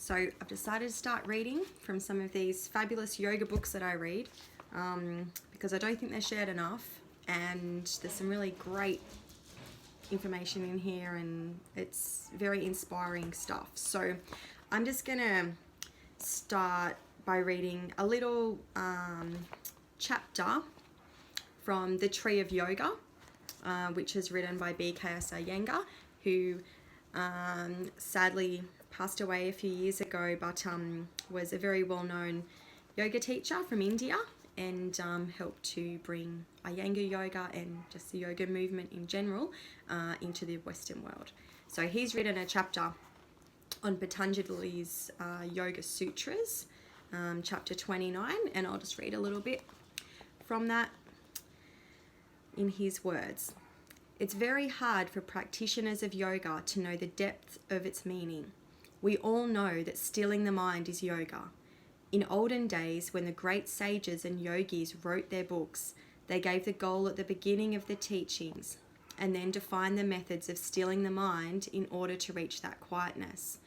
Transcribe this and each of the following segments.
So I've decided to start reading from some of these fabulous yoga books that I read because I don't think they're shared enough, and there's some really great information in here and it's very inspiring stuff. So I'm just gonna start by reading a little chapter from The Tree of Yoga, which is written by BKS Iyengar, who sadly passed away a few years ago, but was a very well-known yoga teacher from India and helped to bring Iyengar yoga and just the yoga movement in general into the Western world. So he's written a chapter on Patanjali's Yoga Sutras, chapter 29, and I'll just read a little bit from that in his words. It's very hard for practitioners of yoga to know the depth of its meaning. We all know that stilling the mind is yoga. In olden days, when the great sages and yogis wrote their books, they gave the goal at the beginning of the teachings and then defined the methods of stilling the mind in order to reach that quietness.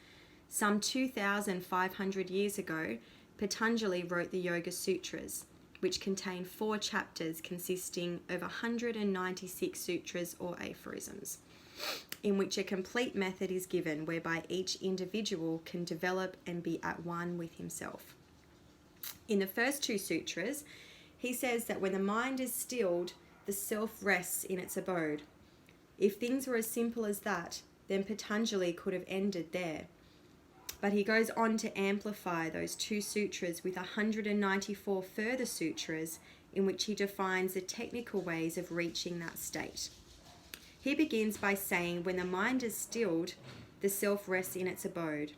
Some 2,500 years ago, Patanjali wrote the Yoga Sutras, which contain 4 chapters consisting of 196 sutras or aphorisms, in which a complete method is given whereby each individual can develop and be at one with himself. In the first 2 sutras, he says that when the mind is stilled, the self rests in its abode. If things were as simple as that, then Patanjali could have ended there. But he goes on to amplify those 2 sutras with 194 further sutras in which he defines the technical ways of reaching that state. He begins by saying when the mind is stilled, the self rests in its abode.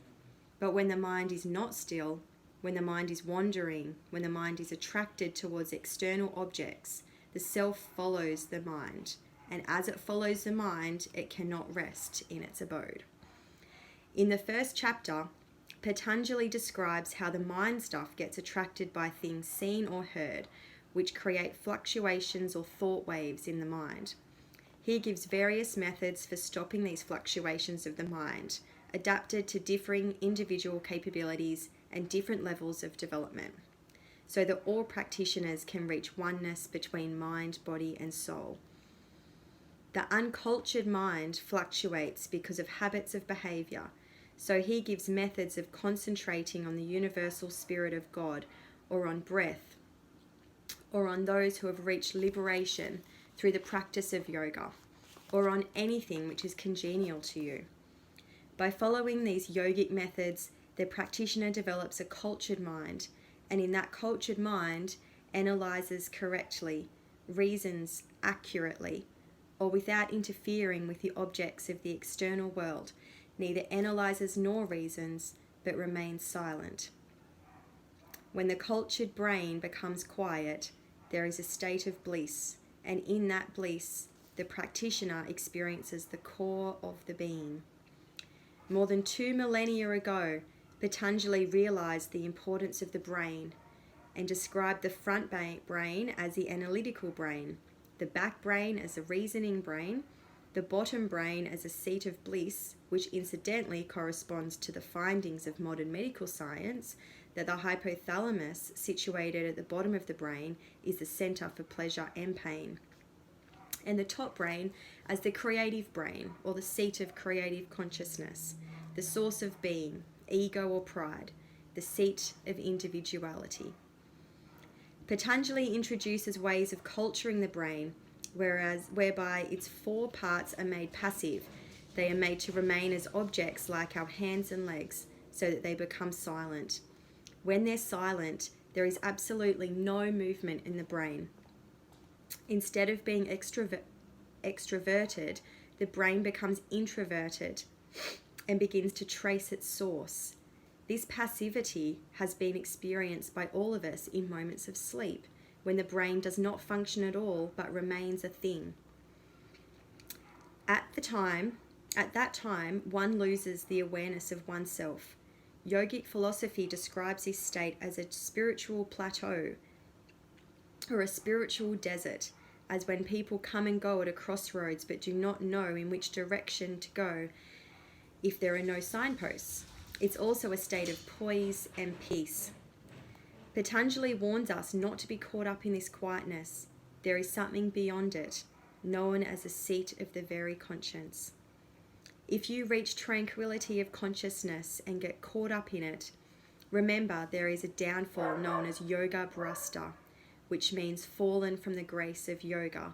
But when the mind is not still, when the mind is wandering, when the mind is attracted towards external objects, the self follows the mind. And as it follows the mind, it cannot rest in its abode. In the first chapter, Patanjali describes how the mind stuff gets attracted by things seen or heard, which create fluctuations or thought waves in the mind. He gives various methods for stopping these fluctuations of the mind, adapted to differing individual capabilities and different levels of development, so that all practitioners can reach oneness between mind, body, and soul. The uncultured mind fluctuates because of habits of behavior, so he gives methods of concentrating on the universal spirit of God, or on breath, or on those who have reached liberation through the practice of yoga, or on anything which is congenial to you. By following these yogic methods, the practitioner develops a cultured mind, and in that cultured mind analyzes correctly, reasons accurately, or without interfering with the objects of the external world, neither analyzes nor reasons, but remains silent. When the cultured brain becomes quiet, there is a state of bliss, and in that bliss, the practitioner experiences the core of the being. More than 2 millennia ago, Patanjali realized the importance of the brain and described the front brain as the analytical brain, the back brain as a reasoning brain, the bottom brain as a seat of bliss, which incidentally corresponds to the findings of modern medical science, that the hypothalamus, situated at the bottom of the brain, is the center for pleasure and pain, and the top brain as the creative brain, or the seat of creative consciousness, the source of being, ego or pride, the seat of individuality. Patanjali introduces ways of culturing the brain, whereby its 4 parts are made passive. They are made to remain as objects like our hands and legs, so that they become silent. When they're silent, there is absolutely no movement in the brain. Instead of being extroverted, the brain becomes introverted and begins to trace its source. This passivity has been experienced by all of us in moments of sleep, when the brain does not function at all but remains a thing. At that time, one loses the awareness of oneself. Yogic philosophy describes this state as a spiritual plateau or a spiritual desert, as when people come and go at a crossroads but do not know in which direction to go if there are no signposts. It's also a state of poise and peace. Patanjali warns us not to be caught up in this quietness. There is something beyond it, known as a seat of the very conscience. If you reach tranquility of consciousness and get caught up in it, remember there is a downfall known as yoga bhrasta, which means fallen from the grace of yoga.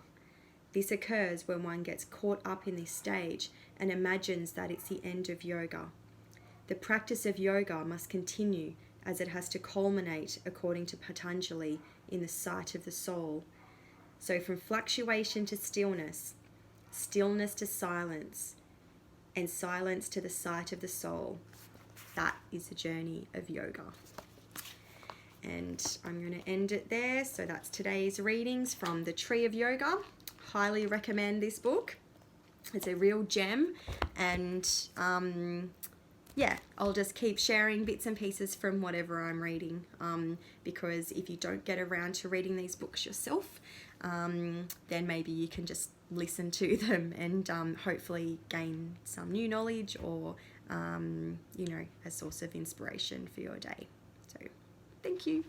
This occurs when one gets caught up in this stage and imagines that it's the end of yoga. The practice of yoga must continue as it has to culminate, according to Patanjali, in the sight of the soul. So from fluctuation to stillness, stillness to silence, and silence to the sight of the soul, that is the journey of yoga. And I'm going to end it there. So that's today's readings from The Tree of Yoga. Highly recommend this book. It's a real gem. And yeah, I'll just keep sharing bits and pieces from whatever I'm reading, because if you don't get around to reading these books yourself, then maybe you can just listen to them and hopefully gain some new knowledge or, you know, a source of inspiration for your day. So thank you.